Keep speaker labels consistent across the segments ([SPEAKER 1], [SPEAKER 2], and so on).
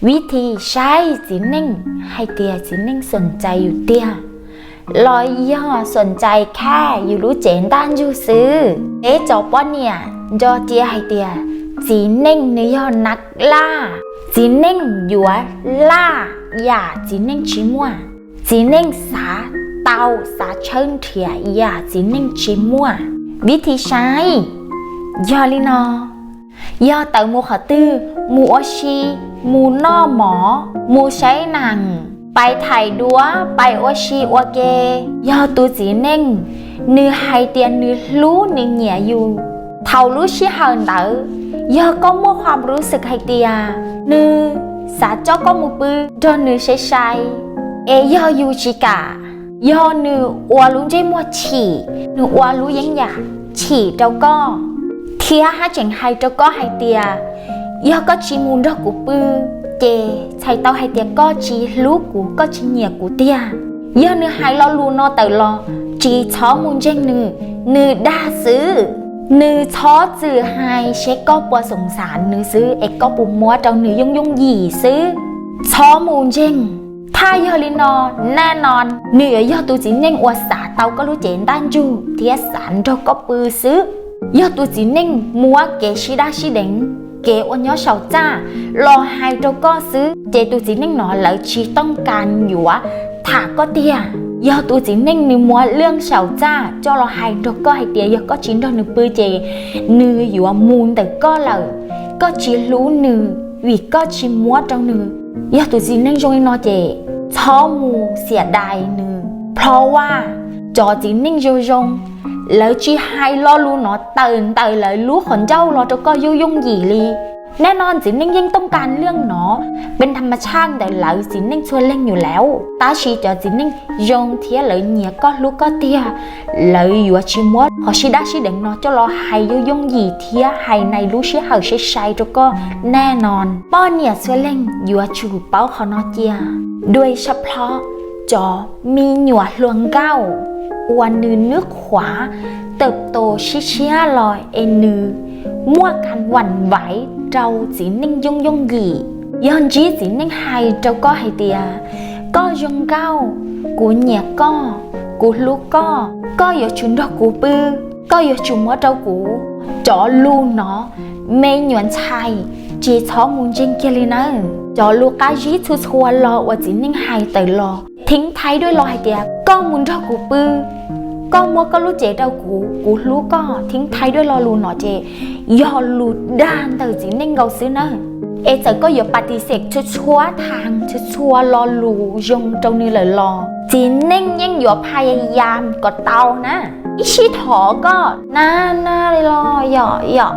[SPEAKER 1] วิธีใช้จีนิ่งให้เตียจีนิ่งสนใจอยู่เตียลอยย่อสนใจแค่อยู่รู้เจนด้านอยู่ซื้อจบว่าเนี่ยยอเตียให้เตียจีนิ่งเนื้อย่อนักล่าจีนิ่งหยัวล่าอย่าจีนิ่งชิมัวจีนิ่งสาเตาสาเชิงเถียอย่าจีนิ่งชิมัววิธีใช้ย่อลินอย่อเต่ามูขตื้อมูอชีมูนอหมอมูใช้หนังไปถ่ายดัวไปอชีอเกย่อตูจีเน่งนื้อไฮเตียนนื้อรู้นื้อเหนียอยู่เท่ารู้ชิหันเต๋อย่อก็มัวความรู้สึกไฮเตียนื้อสาเจ้าก็มูปื้อดอนนื้อใช้ย่ออยู่ชิกะย่อนื้ออวลุ้งใจมัวฉี่นื้ออวลุ้ยังอยากฉี่เจ้าก็เทียหาเจ๋งไฮเจ้าก็ไฮเตียย่อก็ชีมูนดอกกูปื้อเจใช้เตาไฮเตียก็ชีลูกกูก็ชีเหนียกูเตียย่อเนื้อไฮรอลูนอเตอรอจีช้อมูนเจงนื้อด่าซื้อนื้อช้อจือไฮเช็คก็ปัวสงสารนื้อซื้อเอกก็ปุ่มมัวเจ้านื้ยุ่งหยี่ซื้อช้อมูนเจงถ้าย่อลินอแน่นอนเนื้อย่อตูจีเน่งอวสาเตาก็รู้เจนด้านจูเทียสารเจ้าก็ปื้อซื้อย่อตูจีเน่งมัวเกชิดาชิเด้งเกวันย่อเฉาจ้ารอไฮโตก็ซื้อเจตูจีนิ่งหนอแล้วชีต้องการอยู่วะถาก็เตียย่อตูจีนิ่งนึมัวเรื่องเฉาจ้าเจ้ารอไฮโตก็ไฮเตียย่อก็ชิ้นดอนนึปื้อเจนึอยู่วะมูนแต่ก็เหล่าก็ชีรู้นึวิก็ชิมัวเจ้านึย่อตูจีนิ่งจงนอเจช้อมูเสียดายนึเพราะว่าจอจีนิ่งโยงแล้วชีไฮรอรู้เนาะตื่นเลยรู้ขนเจ้ารอเจ้าก็ยุ่งหยี่ลีแน่นอนสินิ่งยิ่งต้องการเรื่องเนาะเป็นธรรมชาติแต่หลายสินิ่งชวนเล่นอยู่แล้วตาชีจะสินิ่งยงเทียเลยเนียก็รู้ก็เตียเลยอยู่ชิมดพอชีได้ชีเด็กเนาะเจ้ารอไฮยุ่งหยี่เทียไฮในรู้ชีเห่าใช้เจ้าก็แน่นอนป้อนเนี่ยชวนเล่นอยู่ชูเป้าเขาเนาะเจียโดยเฉพาะจอมีหยวดลวงเก้าวันนือนึกขวาเติบโตชี้ลอยนือมั่วกันหวั่นไหวเจ้าจีนิ่งยุ่งหยี่ย้อนจีจีนิ่งไฮเจ้าก็ไฮเตียก็ยงเก้ากูเหนียกูลูกก็อย่าชุนดอกกูปื้อก็อย่าชุมว่าเจ้ากูจอลูเนาะไม่หยวนชัยจีช้อมูนจิงเกลีนะจอลูกาจีชัวรอว่าจีนิ่งไฮเตอรอทิ้งไทยด้วยรอไฮเตียก็มูนดอกกูปื้อก็มัวก็รู้เจเดากูรู้ก็ทิ้งไทยด้วยรอลูหนอเจยอลูด้านแต่จีนิ่งเกาซื้อนะเจก็อย่าปฏิเสธชัวทางชัวรอลูยงเจ้านี่เลยรอจีนิ่งยังอย่าพยายามก็เตานะอิชิถอก็น่าเลยรอหยอ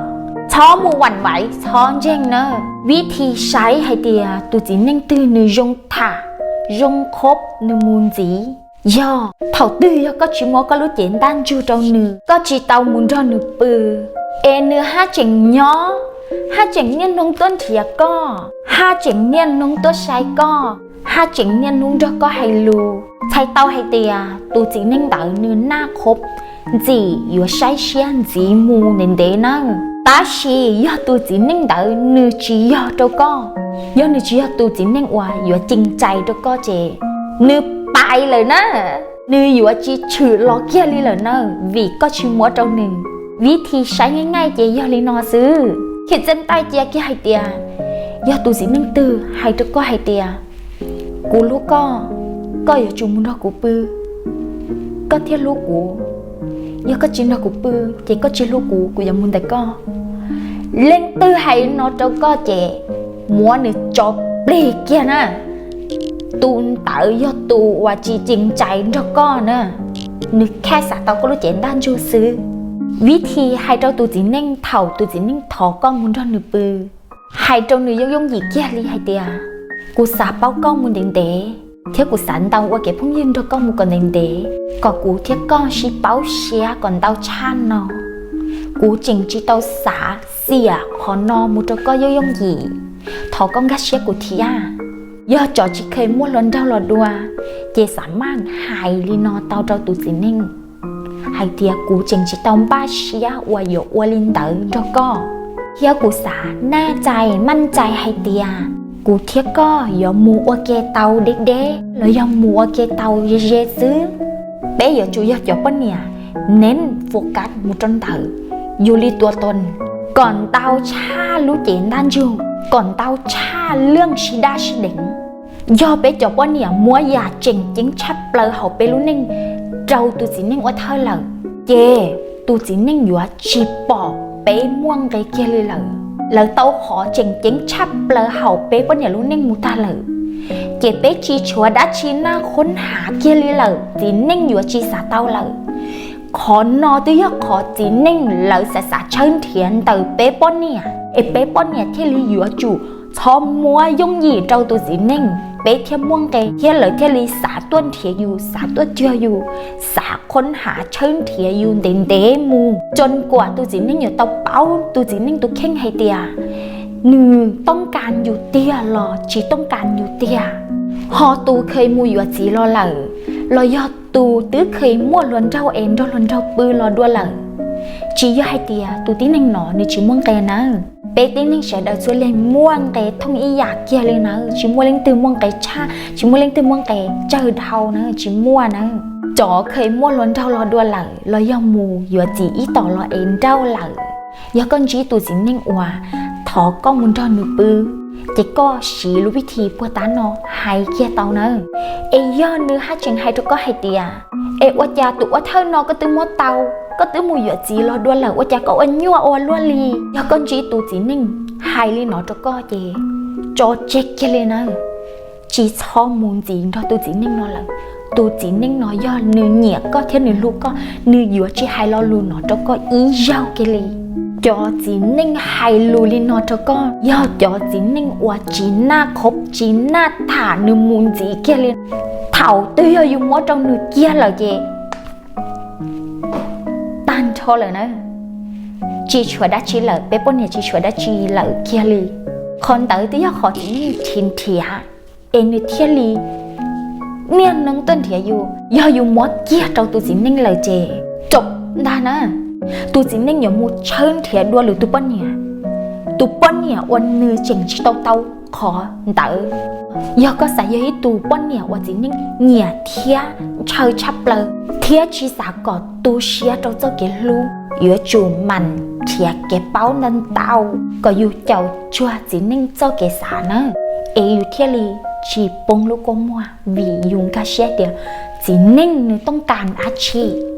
[SPEAKER 1] ช้อมูหวั่นไหวช้อนเจงเนอะวิธีใช้ให้เตียตัวจีนิ่งตื่นนือยงถายงคบนือมูนจีย่อเท่าตื้อย่อก็ชิมัวก็รู้เจนด้านจูเจ้านือก็จีเตามุนรอนือปือเนื้อห้าเจ๋งย่อห้าเจ๋งเนี่ยนงต้นเถียก็ห้าเจ๋งเนี่ยนงต้นใช้ก็ห้าเจ๋งเนี่ยนุ่งดอกก็ให้ลูใช้เตาให้เตียตูจีนิ่งเต๋อเนื้อหน้าคบจีอยู่ใช้เชียนจีมูเน้นเดนั่งตาชีย่อตูจีนิ่งเต๋อเนื้อจีย่อเจ้าก็ย่อเนื้อจีย่อตูจีนิ่งว่าอยู่จริงใจเจ้าก็เจเนื้อไปเลยนะนืออยู่จีชื่อล้อเกี้ยลีเลยนะวิก็ชิมัวเจ้าหนึ่งวิธีใช้ง่ายๆเจียลีนอซื้อเขียนเส้นใต้เจียกี่ไฮเตียยาตูสีนึ่งตื้อไฮตุก็ไฮเตียกูลูกก็อย่าจุ่มมุนดอกกูปื้อก็เทียลูกกูยาก็จินดอกกูปื้อเจก็จิลูกกูอย่ามุนแต่ก็เล่นตื้อไฮนอเจ้าก็เจมัวนี่จบเปลี่ยเกี้ยนะตูนเต๋อยอดตูว่าจีจริงใจเจ้าก็นะนึกแค่สาเตาก็รู้เจนด้านจูซื้อวิธีให้เจ้าตูจีเน่งเถ่าตูจีเน่งถอก้องมุนดอนนือปือให้เจ้านือยงหยีเกี้ยลีให้เตียกูสาเป้าก้องมุนเดงเดเทียกูสันเตาว่าเก็บพุ่งยืนเจ้าก้องมุนก่อนเดงเดก็กูเทียก้องชีเป้าเชียก่อนเตาชานนอกูจริงจีเตาสาเสียขอนอมุเจ้าก็ยงหยีถอก้องกัดเชียกูทีย่อจอจิเคยมั่วล้นเจ้าหลอดดัวเจสามารถหายลีนอเตาเจ้าตูจีเน่งให้เทียกูจริงจิตอมบ้าเชียว่าโยอวลินเต๋อแล้วก็เฮียกูสาแน่ใจมั่นใจให้เตีย กูเทียก็อย่ามัวเกเตาเด็กๆแล้วอย่ามัวเกเตาเย่ๆซื้อเป๊ะอย่าจุยอย่าปนเนี่ยเน้นโฟกัสมุจนเตออยู่ลีตัวตนก่อนเตาชารู้เจนด้านอยู่ก่อนเตาชาเรื่องชิดาชิเด็งย่อเป๊ะจบว่าเนี่ยมัวอย่าเจ๋งจิ้งชัดเปลือเขาเปรู้นิ่งเราตัวจีนิ่งว่าเธอเหล่าเย่ตัวจีนิ่งอยู่ชีปอเป๊ะม่วงไกเกียเลยเหล่าแล้วเตาขอเจ๋งจิ้งชัดเปลือเขาเป๊ะว่าเนี่ยรู้นิ่งมูตาเหล่าเก็บเป๊ะชีชัวดัชชีน่าค้นหาเกียเลยเหล่าจีนิ่งอยู่ชีสาเตาเหล่าขอนอตัวยกขอจีนิ่งแล้วสะสะเชิญเทียนเตอเป๊ะป้อนเนี่ยเป๊ะป้อนเนี่ยที่ลีอยู่จู่ชอมมัวยงหยี่เจ้าตัวจีนิ่งเป๊ะเทียมม่วงไกเทียเลยที่ลีสาต้นเทียอยู่สาต้นเจืออยู่สาค้นหาเชิญเทียอยู่เด่นเดมูจนกว่าตัวจีนิ่งอยู่เตาเป้าตัวจีนิ่งตัวเข่งให้เตียนือต้องการอยู่เตียหรอจีต้องการอยู่เตียฮอตูเคยมูอยู่จีรอเหล่ารอยอดตูตื้อเคยมั่วล้วนเจ้าเอ็นล้วนเจ้าปืนรอดัวเหล่าจีย่อให้เตียตูตีนิ่งหนอในจีม่วงไกนะเป๊ะตีนิ่งเฉยเดาช่วยเล่นม่วงไกท่องอีอยากเกียเลยนะจีมัวเล่นตือม่วงไกชาจีมัวเล่นตือม่วงไกเจอเท่านะจีมัวนะจ๋อเคยมั่วล้วนเจ้ารอดัวเหล่ารอยอมูอยู่จีอีต่อรอเอ็นเจ้าเหล่ายาก้อนจีตูจีนิ่งอัวถอก้องมุนดอนมือปือเจ๊ก็ชี้รู้วิธีพวกตาเนาะให้เกียเตาเนอะย่อเนื้อฮัดเชิงให้ทุกก็ให้เตียว่าจะตัวว่าเธอเนาะก็ตื้อมดเตาก็ตื้อมูหยดจีรอด้วนเหล่าว่าจะก็อันยั่วอัวล้วนลียาก้อนจีตูจีนิ่งให้ลีเนาะทุกก็เจจอเจ๊กเลยนะจีช้อมูลจีรอตูจีนิ่งเนาะเหล่าตูจีนิ่งเนาะย่อเนื้อเหนียก็เทียนเนื้อลูกก็เนื้อหยวดจีให้รอลูเนาะทุกก็อียาวเกลีจอจีนิ่งไฮลูลินอตก็ย่อจอจีนิ่งว่าจีน่าคบจีน่าถานึมูนจีเกียเลยเถ่าเตี้ยอยู่มอtrongนึเกียเลยเจตันโชเลยนะจีชัวดัชชีเลยเป๊ะปนเนี่ยจีชัวดัชชีเลยเกียเลยคนเต๋อเตี้ยขอจีนิ่งทินเทียเอ็นเทียลีเนี่ยน้องต้นเทียอยู่ย่ออยู่มอเกียเราตัวจีนิ่งเลยเจจบได้นะตัวจีนิ่งอย่ามูเชิญเถียดัวหรือตัวป้อนเนี่ยวันนือเจ๋งชิเตาขอเต๋อยาก็ใส่ยี่ตัวป้อนเนี่ยว่าจีนิ่งเนี่ยเทียเชิญชับเลยเทียชีสากอดตัวเชียเราเจ้าเกลูอยู่จูมันเทียเก็บเป้านันเตาก็อยู่เจ้าชัวจีนิ่งเจ้าเกสาเนอะอยู่เทียลีชีปงลูกกมัววียุงกาเชียเดียวจีนิ่งนึต้องการอาชีพ